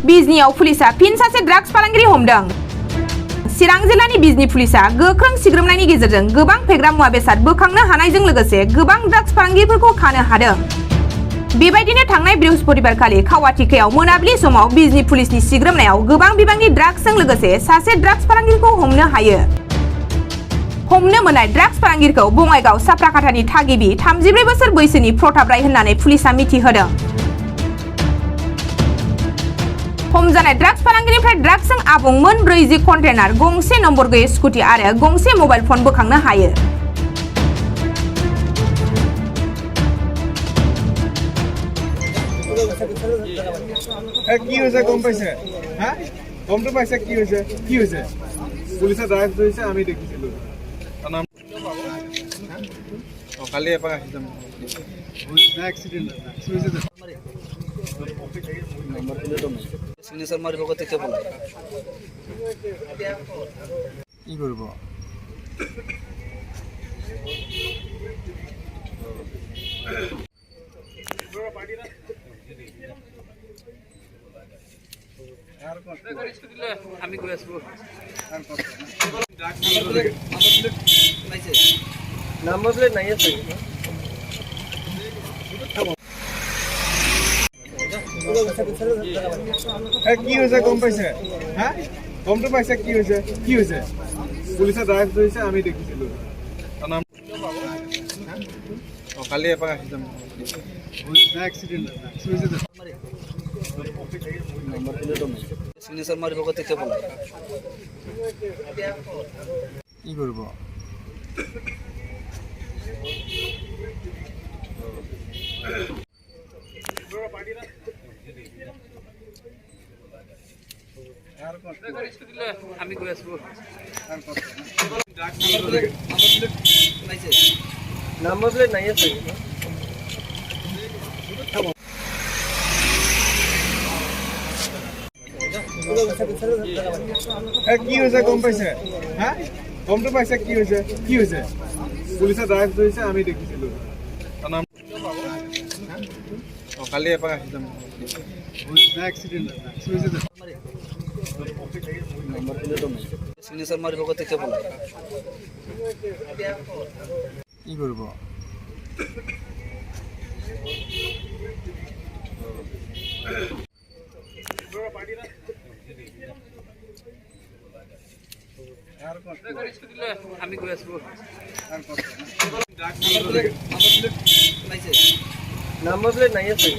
बिजनीआव पुलिसा फिन सासे ड्राग्स फालांगिरि हमदों। चिरां जिल्लानि बिजनी पुलिसा गोख्रों सिग्रोमनायनि गेजेरजों गोबां फेग्रा मुवा बेसाद बोखांनो हानायजों लोगोसे गोबां ड्राग्स फालांगिरिफोरखौ खानो हादों। बेबायदिनो थांनाय बृहस्पतिबारखालि खावाटिकायाव मोनाबिलि समाव बिजनी पुलिसनि सिग्रोमनायाव गोबां बिबांनि ड्राग्सजों लोगोसे सासे ड्राग्स फालांगिरिखौ हमनो हायो। हमनो मोननाय ड्राग्स फालांगिरिखौ बङाइगाव साप्राकाटानि थागिबि 34 बोसोर बैसोनि प्रताप राय होननानै पुलिसा मिथिहोदों। हमजानाय ड्राग्स फालांगिरिनिफ्राय ड्राग्सजों आबुं मोन 40 कन्टेनार, गंसे नम्बर गैयै स्कुटि आरो गंसे मबाइल फन बोखांनो हायो। কি হৈছে গম পাইছে? হা গমটো পাইছে কি হৈছে? কি হৈছে? পুলিচে ড্ৰাইভ কৰিছে, আমি দেখিছিলো। কালি এপাক আহি যাম। এক্সিডেণ্ট সিগনেচাৰ মাৰিব গতে কে বলে কি কৰিব? আমি গৈ আছো নাম্বাৰ প্লেট নাই আছে কি হৈছে গম পাইছে? হা গমটো পাইছে কি হৈছে? কি হৈছে? পুলিচে ড্ৰাইভ কৰিছে, আমি দেখিছিলো। কালি এপাক আহি যাম। এক্সিডেণ্ট সিগনেচাৰ মাৰিব গতে কে বলে কি কৰিব? আমি গৈ আছো নাম্বাৰ প্লেট নাই আছে কি হৈছে গম পাইছে? হা গমটো পাইছে কি হৈছে? কি হৈছে? পুলিচে ড্ৰাইভ কৰিছে, আমি দেখিছিলো। কালি এপাক আহি যাম। এক্সিডেণ্ট সিগনেচাৰ মাৰিব গতে কে বলে কি কৰিব? আমি গৈ আছো নাম্বাৰ প্লেট নাই আছে